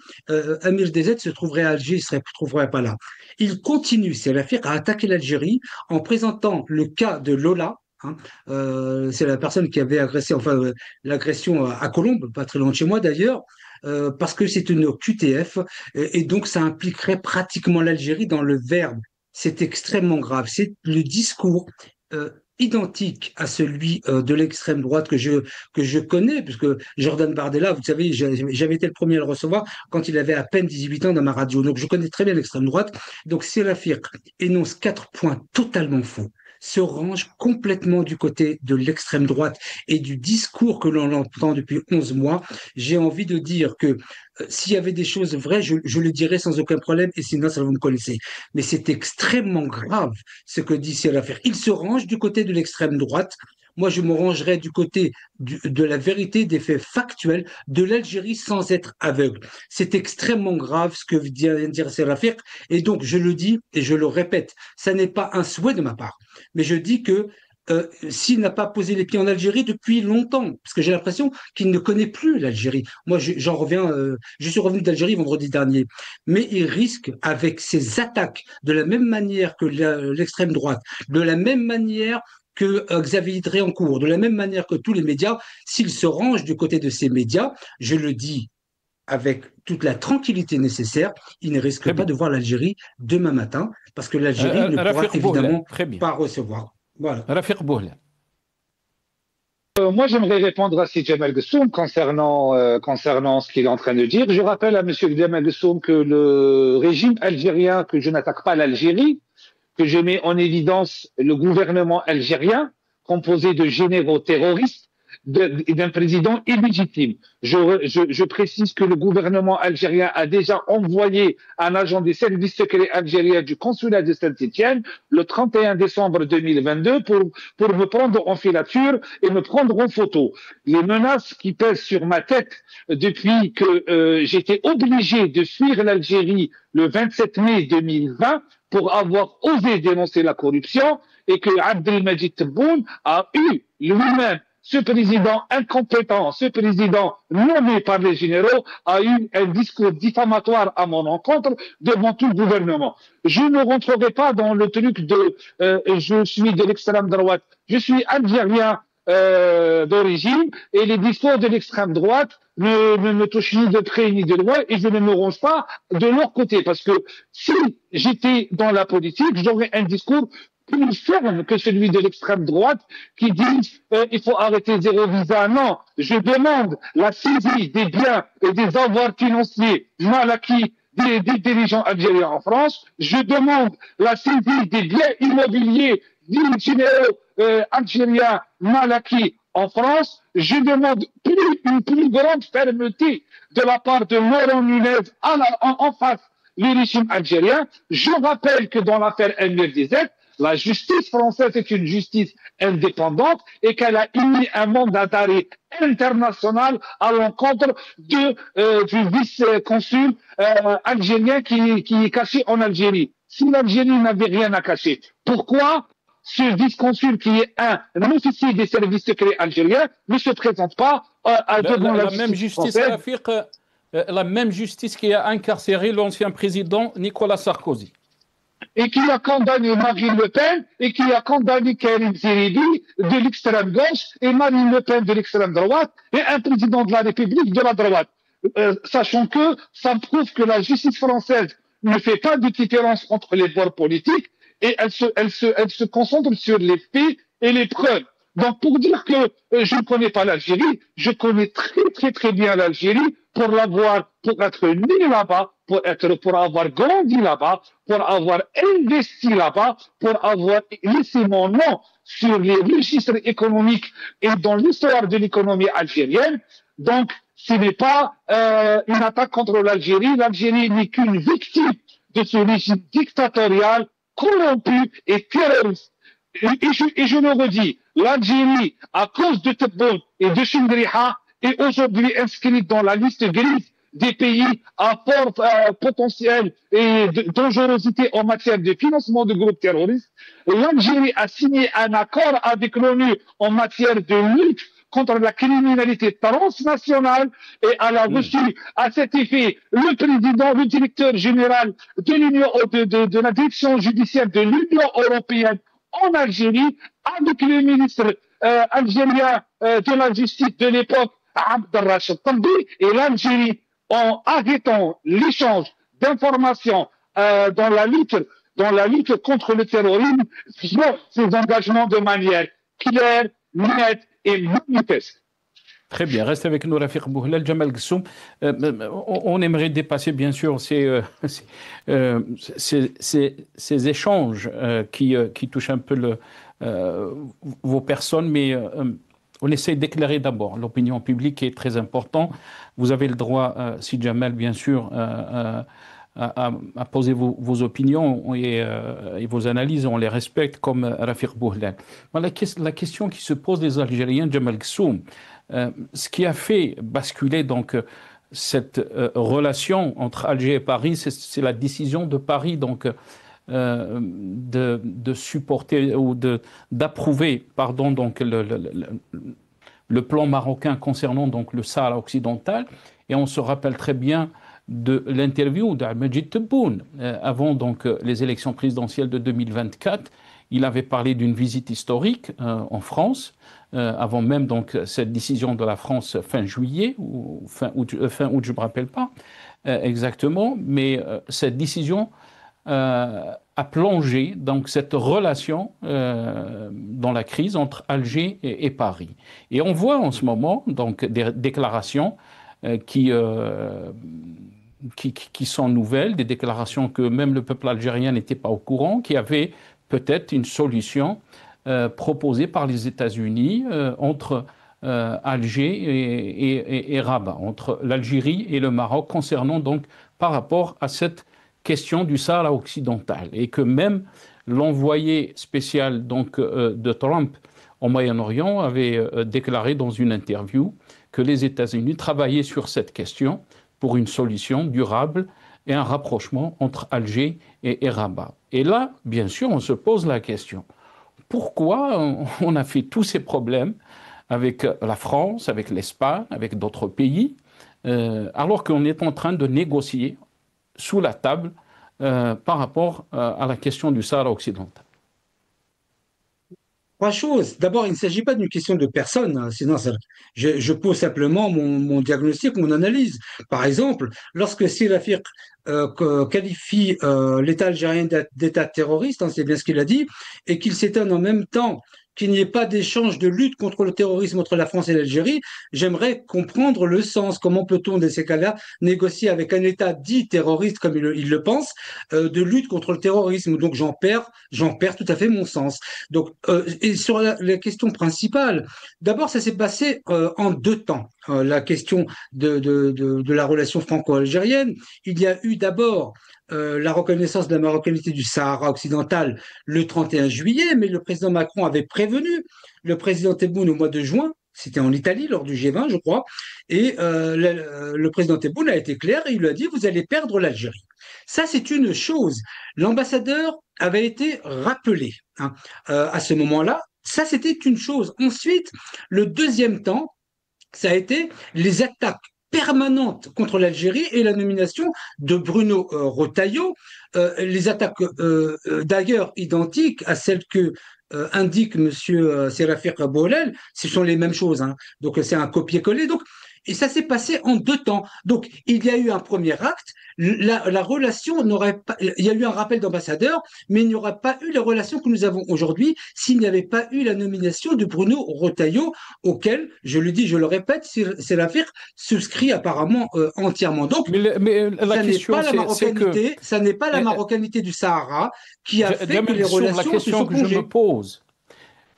Amir Dezed se trouverait à Alger, il ne se trouverait pas là. Il continue, Serafik, à attaquer l'Algérie en présentant le cas de Lola. C'est la personne qui avait agressé, l'agression à Colombes, pas très loin de chez moi d'ailleurs, parce que c'est une QTF, et donc ça impliquerait pratiquement l'Algérie dans le verbe. c'est extrêmement grave. C'est le discours identique à celui de l'extrême droite que je connais, puisque Jordan Bardella, vous savez, j'avais été le premier à le recevoir quand il avait à peine 18 ans dans ma radio. Donc, je connais très bien l'extrême droite. Donc, Serafir énonce 4 points totalement faux, se range complètement du côté de l'extrême droite et du discours que l'on entend depuis 11 mois. J'ai envie de dire que s'il y avait des choses vraies, je le dirais sans aucun problème, et sinon, ça vous me connaissez. Mais c'est extrêmement grave ce que dit Serafir. Il se range du côté de l'extrême droite. Moi, je me rangerais du côté de la vérité, des faits factuels de l'Algérie sans être aveugle. C'est extrêmement grave ce que vient de dire Serafir. Et donc, je le dis et je le répète, ça n'est pas un souhait de ma part, mais je dis que s'il n'a pas posé les pieds en Algérie depuis longtemps, parce que j'ai l'impression qu'il ne connaît plus l'Algérie. Moi, j'en reviens, je suis revenu d'Algérie vendredi dernier, mais il risque, avec ses attaques, de la même manière que l'extrême droite, de la même manière que Xavier Dréancourt, de la même manière que tous les médias, s'il se range du côté de ces médias, je le dis avec toute la tranquillité nécessaire, il ne risque pas de voir l'Algérie demain matin, parce que l'Algérie ne pourra évidemment pas recevoir. Voilà. Moi, j'aimerais répondre à Sidi Jamel Gessoum concernant ce qu'il est en train de dire. Je rappelle à M. Jamel Gessoum que le régime algérien, que je n'attaque pas l'Algérie, que je mets en évidence le gouvernement algérien, composé de généraux terroristes et d'un président illégitime. Je précise que le gouvernement algérien a déjà envoyé un agent des services secrets algériens du consulat de Saint-Étienne le 31 décembre 2022 pour me prendre en filature et me prendre en photo. Les menaces qui pèsent sur ma tête depuis que j'étais obligé de fuir l'Algérie le 27 mai 2020 pour avoir osé dénoncer la corruption, et que Abdelmajid Tebboune a eu lui-même, ce président incompétent, ce président nommé par les généraux, a eu un discours diffamatoire à mon encontre devant tout le gouvernement. Je ne rentrerai pas dans le truc de je suis de l'extrême droite, je suis algérien d'origine, et les discours de l'extrême droite ne me touchent ni de près ni de loin, et je ne me range pas de leur côté, parce que si j'étais dans la politique, j'aurais un discours plus ferme que celui de l'extrême droite qui dit il faut arrêter zéro visa. Non, je demande la saisie des biens et des avoirs financiers mal acquis des dirigeants algériens en France. Je demande la saisie des biens immobiliers des généraux algériens mal acquis en France. Je demande une plus grande fermeté de la part de Laurent Nunez en face du régime algérien. Je rappelle que dans l'affaire MFDZ, la justice française est une justice indépendante et qu'elle a émis un mandat d'arrêt international à l'encontre du vice-consul algérien qui est caché en Algérie. Si l'Algérie n'avait rien à cacher, pourquoi ce vice-consul qui est un officier des services secrets algériens ne se présente pas devant la justice française? La même justice qui a incarcéré l'ancien président Nicolas Sarkozy. Et qui a condamné Marine Le Pen, et qui a condamné Karim Zeribi de l'extrême gauche, et Marine Le Pen de l'extrême droite, et un président de la République de la droite. Sachant que ça prouve que la justice française ne fait pas de différence entre les bords politiques, et elle se concentre sur les faits et les preuves. Donc, pour dire que je ne connais pas l'Algérie, je connais très bien l'Algérie pour être né là-bas, pour avoir grandi là-bas, pour avoir investi là-bas, pour avoir laissé mon nom sur les registres économiques et dans l'histoire de l'économie algérienne. Donc, ce n'est pas une attaque contre l'Algérie. L'Algérie n'est qu'une victime de ce régime dictatorial, corrompu et terroriste. Et je le redis, l'Algérie, à cause de Tebboune et de Chindriha, est aujourd'hui inscrite dans la liste grise des pays à fort potentiel et de dangerosité en matière de financement de groupes terroristes. L'Algérie a signé un accord avec l'ONU en matière de lutte contre la criminalité transnationale, et elle a reçu à cet effet le directeur général de l'Union, de la direction judiciaire de l'Union européenne en Algérie, avec le ministre algérien de la justice de l'époque, Abdelrachid Tambi, et l'Algérie, en arrêtant l'échange d'informations dans la lutte dans la lutte contre le terrorisme sur ses engagements de manière claire, nette et manifeste. Très bien, reste avec nous Rafiq Bouhlal, Jamal Ghassoum. On aimerait dépasser bien sûr ces échanges qui touchent un peu vos personnes, mais on essaie d'éclairer d'abord l'opinion publique qui est très important. Vous avez le droit, si Jamal, bien sûr, à poser vos opinions et vos analyses, on les respecte comme Rafiq Bouhlal. La question qui se pose des Algériens, Jamal Ghassoum, ce qui a fait basculer donc cette relation entre Alger et Paris, c'est la décision de Paris donc de supporter ou d'approuver donc le plan marocain concernant donc le Sahara occidental. Et on se rappelle très bien de l'interview d'Al-Majid Tebboune avant donc les élections présidentielles de 2024. Il avait parlé d'une visite historique en France, avant même donc cette décision de la France fin juillet ou fin août, je ne me rappelle pas exactement, mais cette décision a plongé donc cette relation dans la crise entre Alger et Paris. Et on voit en ce moment donc des déclarations qui sont nouvelles, des déclarations que même le peuple algérien n'était pas au courant, qui avaient peut-être une solution proposée par les États-Unis entre Alger et Rabat, entre l'Algérie et le Maroc, concernant donc par rapport à cette question du Sahara occidental, et que même l'envoyé spécial donc de Trump au Moyen-Orient avait déclaré dans une interview que les États-Unis travaillaient sur cette question pour une solution durable et un rapprochement entre Alger et Rabat. Et là, bien sûr, on se pose la question, pourquoi on a fait tous ces problèmes avec la France, avec l'Espagne, avec d'autres pays, alors qu'on est en train de négocier sous la table par rapport à la question du Sahara occidental? Trois choses. D'abord, il ne s'agit pas d'une question de personne, hein, sinon je pose simplement mon diagnostic, mon analyse. Par exemple, lorsque Sirafik qualifie l'État algérien d'État terroriste, hein, c'est bien ce qu'il a dit, et qu'il s'étonne en même temps qu'il n'y ait pas d'échange de lutte contre le terrorisme entre la France et l'Algérie, j'aimerais comprendre le sens. Comment peut-on, dans ces cas-là, négocier avec un État dit terroriste, comme il le pense, de lutte contre le terrorisme? Donc j'en perds tout à fait mon sens. Donc, et sur la question principale, d'abord, ça s'est passé en deux temps. La question de la relation franco-algérienne. Il y a eu d'abord la reconnaissance de la marocanité du Sahara occidental le 31 juillet, mais le président Macron avait prévenu le président Tebboune au mois de juin, c'était en Italie lors du G20, je crois, et le président Tebboune a été clair et il lui a dit « vous allez perdre l'Algérie ». Ça, c'est une chose. L'ambassadeur avait été rappelé à ce moment-là. Ça, c'était une chose. Ensuite, le deuxième temps, ça a été les attaques permanente contre l'Algérie et la nomination de Bruno Retailleau, les attaques d'ailleurs identiques à celles que indique M. Serafiq Bouhlal, ce sont les mêmes choses, hein. Donc c'est un copier-coller. Donc, et ça s'est passé en deux temps. Donc il y a eu un premier acte, la relation n'aurait pas, il y a eu un rappel d'ambassadeur, mais il n'y aurait pas eu les relations que nous avons aujourd'hui s'il n'y avait pas eu la nomination de Bruno Retailleau, auquel, je le dis, je le répète, Serafiq souscrit apparemment entièrement. Donc, ça n'est pas la marocanité du Sahara qui a fait que les relations se sont plongées. Je me pose.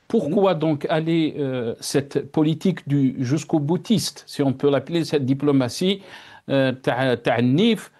Pourquoi donc aller cette politique du jusqu'au boutiste, si on peut l'appeler, cette diplomatie ta'nif,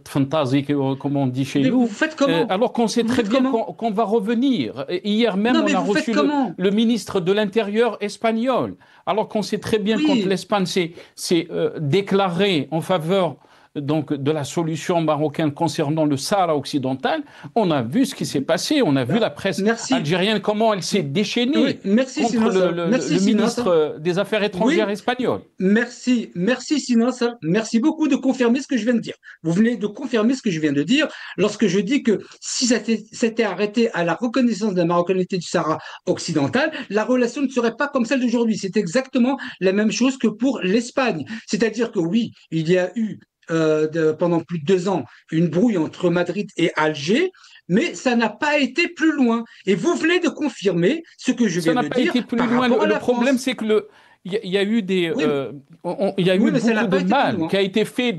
fantasy, comme on dit chez nous, vous faites comment alors qu'on sait très bien qu'on va revenir. Hier même, on a reçu le ministre de l'Intérieur espagnol, alors qu'on sait très bien quand l'Espagne s'est déclarée en faveur donc de la solution marocaine concernant le Sahara occidental, on a vu ce qui s'est passé, on a vu la presse algérienne, comment elle s'est déchaînée contre le ministre des Affaires étrangères espagnol. Merci Sinas, merci beaucoup de confirmer ce que je viens de dire. Vous venez de confirmer ce que je viens de dire lorsque je dis que si ça s'était arrêté à la reconnaissance de la marocanité du Sahara occidental, la relation ne serait pas comme celle d'aujourd'hui. C'est exactement la même chose que pour l'Espagne. C'est-à-dire que oui, il y a eu pendant plus de 2 ans une brouille entre Madrid et Alger, mais ça n'a pas été plus loin. Et vous venez de confirmer ce que je viens de dire. Ça n'a pas été plus loin. Le problème, c'est que il y a eu beaucoup de mal qui a été fait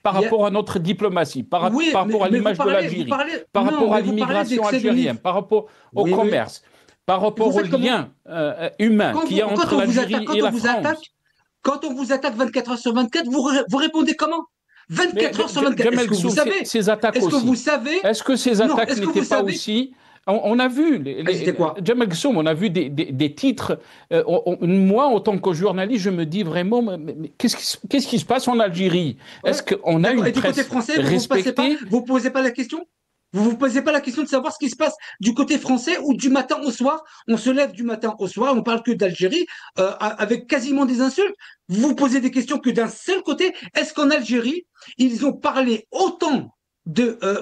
par rapport à notre diplomatie, par rapport à l'image de l'Algérie, par rapport à l'immigration algérienne, par rapport au commerce, par rapport aux liens humains qu'il y a entre l'Algérie et la France. Quand on vous attaque 24 heures sur 24, vous répondez comment? 24 heures sur 24. Est-ce que vous savez ces attaques aussi? Est-ce que ces attaques n'étaient pas aussi... On a vu, Jamel Gsoum, on a vu des titres. Moi, en tant que journaliste, je me dis vraiment, mais qu'est-ce qui se passe en Algérie? Est-ce qu'on a une presse respectée? Vous ne posez pas la question? Vous ne vous posez pas la question de savoir ce qui se passe du côté français ou du matin au soir? On se lève du matin au soir, on parle que d'Algérie, avec quasiment des insultes. Vous vous posez des questions que d'un seul côté. Est-ce qu'en Algérie, ils ont parlé autant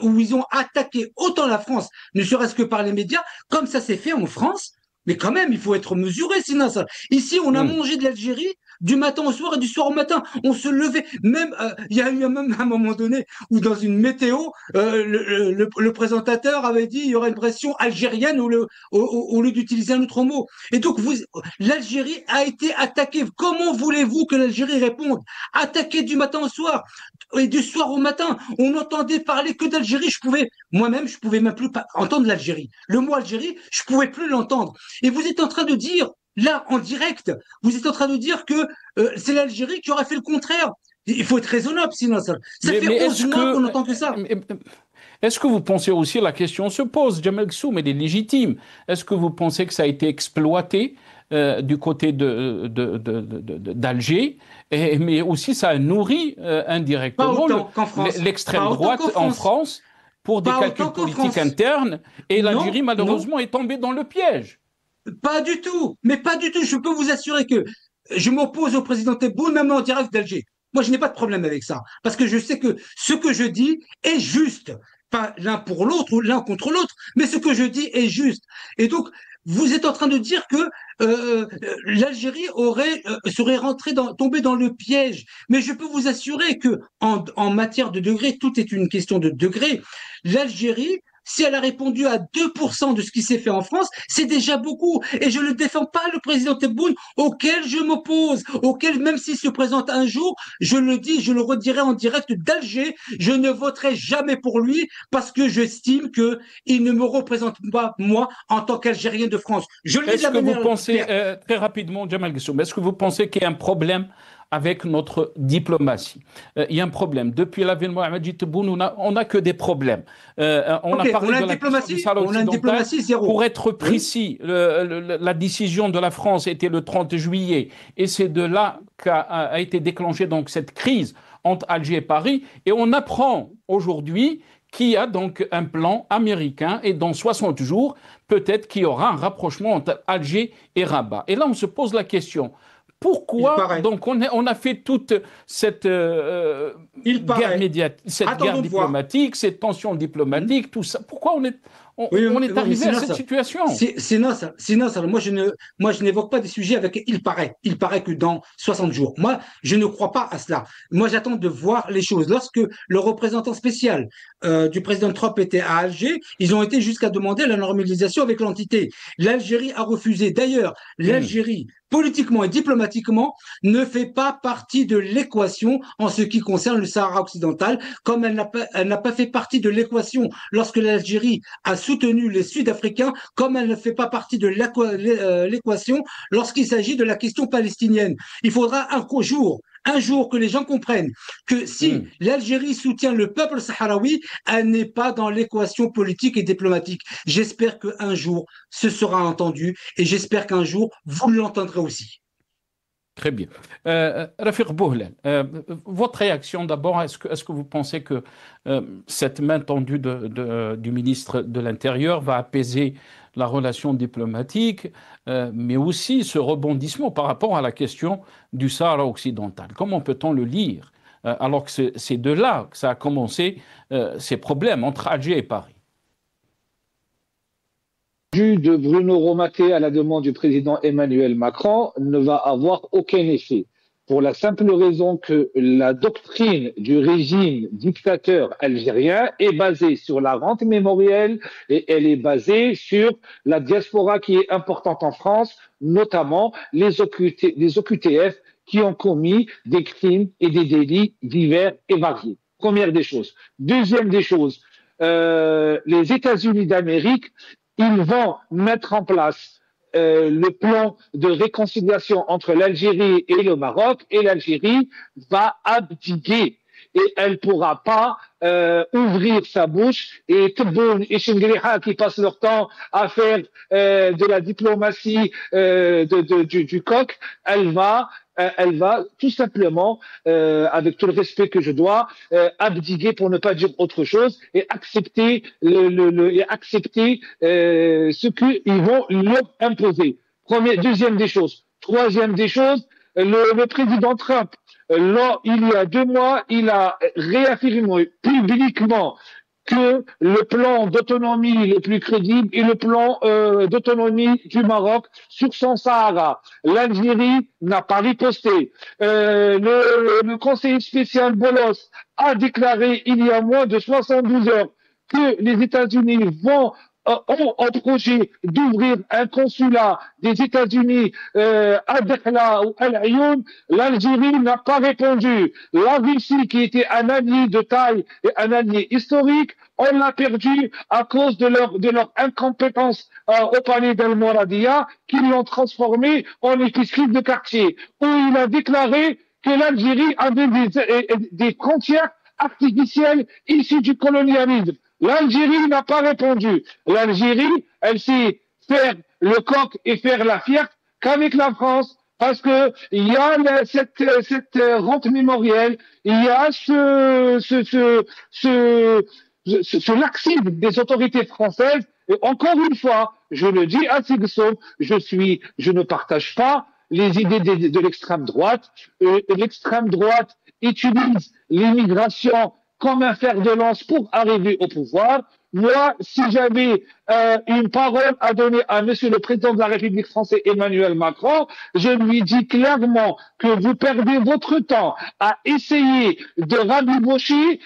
où ils ont attaqué autant la France, ne serait-ce que par les médias, comme ça s'est fait en France? Mais quand même, il faut être mesuré, sinon ça. Ici, on a mangé de l'Algérie du matin au soir et du soir au matin. On se levait. Même, il y a eu même un moment donné où dans une météo, le présentateur avait dit il y aurait une pression algérienne au lieu d'utiliser un autre mot. Et donc, l'Algérie a été attaquée. Comment voulez-vous que l'Algérie réponde? Attaquée du matin au soir et du soir au matin. On n'entendait parler que d'Algérie. Moi-même, je pouvais même plus entendre l'Algérie. Le mot Algérie, je pouvais plus l'entendre. Et vous êtes en train de dire, là, en direct, vous êtes en train de dire que c'est l'Algérie qui aurait fait le contraire. Il faut être raisonnable, sinon ça fait 11 mois qu'on n'entend que ça. Est-ce que vous pensez aussi, la question se pose, Jamel Gsoum, elle est légitime. Est-ce que vous pensez que ça a été exploité du côté d'Alger, mais aussi ça a nourri indirectement l'extrême droite en France pour des calculs politiques internes, et l'Algérie, malheureusement, est tombée dans le piège? Pas du tout, mais pas du tout. Je peux vous assurer que je m'oppose au président Tebboune, même en direct d'Alger. Moi, je n'ai pas de problème avec ça, parce que je sais que ce que je dis est juste. Pas l'un pour l'autre ou l'un contre l'autre, mais ce que je dis est juste. Et donc, vous êtes en train de dire que l'Algérie serait tombée dans le piège. Mais je peux vous assurer que en matière de degrés, tout est une question de degrés. L'Algérie, si elle a répondu à 2% de ce qui s'est fait en France, c'est déjà beaucoup. Et je ne défends pas le président Tebboune, auquel je m'oppose, auquel, même s'il se présente un jour, je le dis, je le redirai en direct d'Alger, je ne voterai jamais pour lui parce que j'estime qu'il ne me représente pas, moi, en tant qu'Algérien de France. Je le dis de la manière... Est-ce que vous pensez, très rapidement, Jamel Gsoum, est-ce que vous pensez qu'il y a un problème avec notre diplomatie? Il y a un problème. Depuis l'avènement de Majid Tebboune, on n'a que des problèmes. On a parlé de la question du Sahara occidental. Pour être précis, la décision de la France était le 30 juillet. Et c'est de là qu'a été déclenchée donc cette crise entre Alger et Paris. Et on apprend aujourd'hui qu'il y a donc un plan américain et dans 60 jours, peut-être qu'il y aura un rapprochement entre Alger et Rabat. Et là, on se pose la question. Pourquoi donc on a fait toute cette guerre médiatique, cette guerre diplomatique, cette tension diplomatique, tout ça? Pourquoi on est arrivé à cette situation? Moi, je n'évoque pas des sujets avec il paraît. Il paraît que dans 60 jours. Moi, je ne crois pas à cela. Moi, j'attends de voir les choses. Lorsque le représentant spécial du président Trump était à Alger, ils ont été jusqu'à demander la normalisation avec l'entité. L'Algérie a refusé. D'ailleurs, l'Algérie, politiquement et diplomatiquement, ne fait pas partie de l'équation en ce qui concerne le Sahara occidental, comme elle n'a pas fait partie de l'équation lorsque l'Algérie a soutenu les Sud-Africains, comme elle ne fait pas partie de l'équation lorsqu'il s'agit de la question palestinienne. Il faudra un jour que les gens comprennent que si l'Algérie soutient le peuple sahraoui, elle n'est pas dans l'équation politique et diplomatique. J'espère qu'un jour, ce sera entendu et j'espère qu'un jour, vous l'entendrez aussi. Très bien. Rafiq Bouhlel, votre réaction d'abord, est-ce que vous pensez que cette main tendue du ministre de l'Intérieur va apaiser la relation diplomatique, mais aussi ce rebondissement par rapport à la question du Sahara occidental? Comment peut-on le lire alors que c'est de là que ça a commencé ces problèmes entre Alger et Paris? De Bruno Romaté à la demande du président Emmanuel Macron ne va avoir aucun effet. pour la simple raison que la doctrine du régime dictateur algérien est basée sur la rente mémorielle et elle est basée sur la diaspora qui est importante en France, notamment les OQTF qui ont commis des crimes et des délits divers et variés. Première des choses. Deuxième des choses, les États-Unis d'Amérique, ils vont mettre en place le plan de réconciliation entre l'Algérie et le Maroc, et l'Algérie va abdiquer et elle pourra pas ouvrir sa bouche, et Tebboune et Chengriha qui passent leur temps à faire de la diplomatie du coq, elle va tout simplement, avec tout le respect que je dois, abdiquer pour ne pas dire autre chose et accepter ce qu'ils vont leur imposer. Deuxième des choses. Troisième des choses, le président Trump, là, il y a 2 mois, il a réaffirmé publiquement que le plan d'autonomie le plus crédible est le plan d'autonomie du Maroc sur son Sahara. L'Algérie n'a pas riposté. Le conseiller spécial Bolos a déclaré il y a moins de 72 heures que les États-Unis ont en projet d'ouvrir un consulat des États-Unis à Dakhla ou à Al-Ayoun. L'Algérie n'a pas répondu. La Russie, qui était un allié de taille et un allié historique, on l'a perdu à cause de leur incompétence au palais d'Al-Mouradia, qui l'ont transformé en épicerie de quartier, où il a déclaré que l'Algérie avait des frontières artificielles issues du colonialisme. L'Algérie n'a pas répondu. L'Algérie, elle sait faire le coq et faire la fierté qu'avec la France, parce que il y a cette rente mémorielle, il y a ce laxisme des autorités françaises. Et encore une fois, je le dis à Sigson, je ne partage pas les idées de l'extrême droite. L'extrême droite utilise l'immigration comme un fer de lance pour arriver au pouvoir. Moi, si j'avais une parole à donner à Monsieur le Président de la République française Emmanuel Macron, je lui dis clairement que vous perdez votre temps à essayer de rabibocher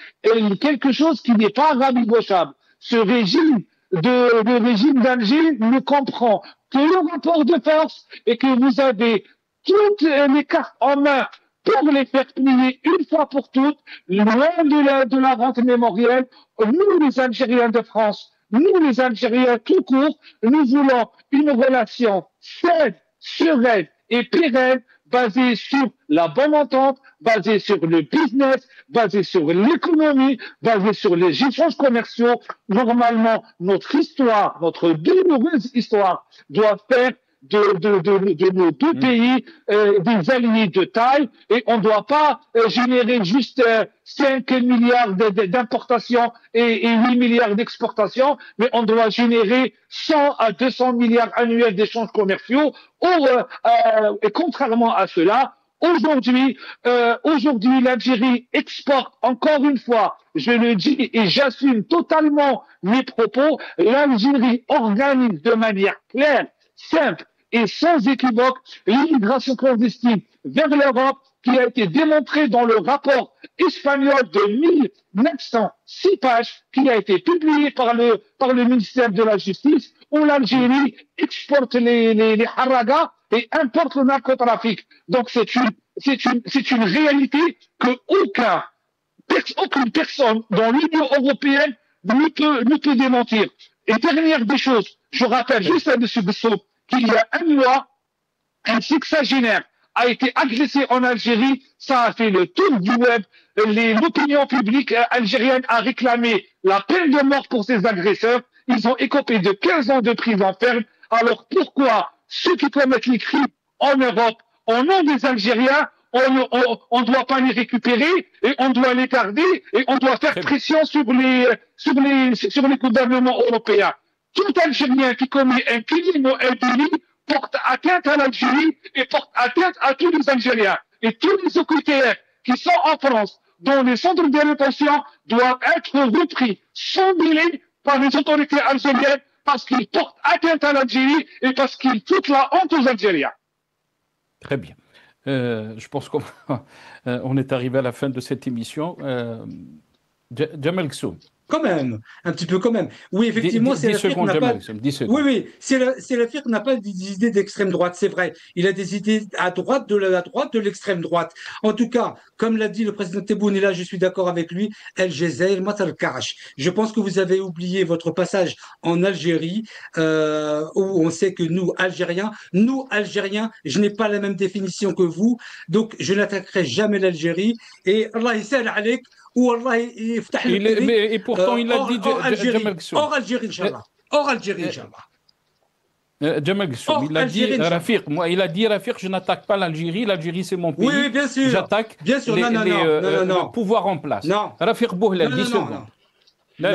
quelque chose qui n'est pas rabibochable. Le régime d'Alger ne comprend que le rapport de force et que vous avez toutes les cartes en main pour les faire plier une fois pour toutes, loin de la rente mémorielle. Nous, les Algériens de France, nous, les Algériens tout court, nous voulons une relation saine, sereine et pérenne, basée sur la bonne entente, basée sur le business, basée sur l'économie, basée sur les échanges commerciaux. Normalement, notre histoire, notre douloureuse histoire, doit faire de nos deux pays des alliés de taille, et on ne doit pas générer juste 5 milliards d'importations et 8 milliards d'exportations, mais on doit générer 100 à 200 milliards annuels d'échanges commerciaux. Et contrairement à cela, aujourd'hui, l'Algérie exporte, encore une fois, je le dis et j'assume totalement mes propos, l'Algérie organise de manière claire, simple et sans équivoque l'immigration clandestine vers l'Europe, qui a été démontrée dans le rapport espagnol de 1906 pages, qui a été publié par le ministère de la Justice, où l'Algérie exporte les haragas et importe le narcotrafic. Donc c'est une réalité que aucune personne dans l'Union européenne ne peut démentir. Et dernière des choses, je rappelle juste à M. Bessot qu'il y a un mois, un sexagénaire a été agressé en Algérie. Ça a fait le tour du web. L'opinion publique algérienne a réclamé la peine de mort pour ces agresseurs. Ils ont écopé de 15 ans de prison ferme. Alors pourquoi ceux qui commettent les crimes en Europe, au nom des Algériens, on ne doit pas les récupérer et on doit les garder et on doit faire pression sur les gouvernements européens. Tout Algérien qui commet un crime ou un délit porte atteinte à l'Algérie et porte atteinte à tous les Algériens. Et tous les OQTF qui sont en France, dont les centres de rétention, doivent être repris sans délai par les autorités algériennes parce qu'ils portent atteinte à l'Algérie et parce qu'ils foutent la honte aux Algériens. Très bien. Je pense qu'on est arrivé à la fin de cette émission. Jamal Ksou. Quand même, un petit peu quand même. Oui, effectivement, c'est la secondes, n'a pas. 10 secondes. Oui, oui, c'est la n'a pas des idées d'extrême droite, c'est vrai. Il a des idées à droite de la droite de l'extrême droite. En tout cas, comme l'a dit le président Tebboune, et là je suis d'accord avec lui, El Jezaïr, Matal Karach. Je pense que vous avez oublié votre passage en Algérie, où on sait que nous, Algériens, je n'ai pas la même définition que vous, donc je n'attaquerai jamais l'Algérie. Et Allah Yissal Alek, ou Allah Yiftah et pourtant, il a dit Jamal Ksou. Hors Algérie, Inch'Allah. Hors Algérie, Inch'Allah. Jamal Ksou, il a dit Rafiq, je n'attaque pas l'Algérie, l'Algérie c'est mon pays. Oui, bien sûr. J'attaque le pouvoir en place. Non. Rafiq Bouhlel, 10 secondes. Je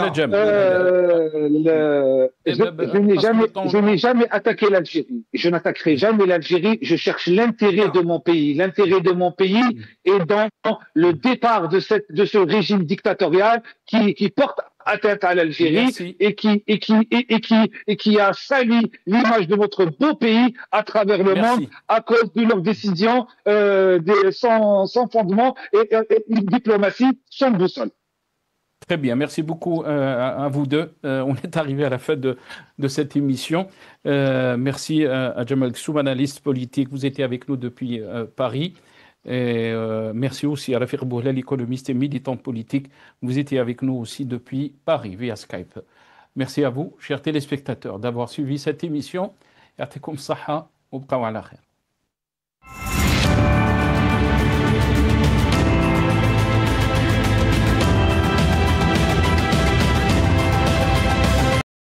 n'ai jamais attaqué l'Algérie. Je n'attaquerai jamais l'Algérie. Je cherche l'intérêt de mon pays. L'intérêt de mon pays est dans le départ de ce régime dictatorial qui porte atteinte à l'Algérie et qui a sali l'image de notre beau pays à travers le monde à cause de leurs décisions sans fondement et une diplomatie sans boussole. Très bien, merci beaucoup à vous deux. On est arrivé à la fin de cette émission. Merci à Jamal Ksou, analyste politique. Vous étiez avec nous depuis Paris. Et merci aussi à Rafiq Bouhlel, économiste et militant politique. Vous étiez avec nous aussi depuis Paris via Skype. Merci à vous, chers téléspectateurs, d'avoir suivi cette émission. Ya'tikum saha wa bqaw ala khair.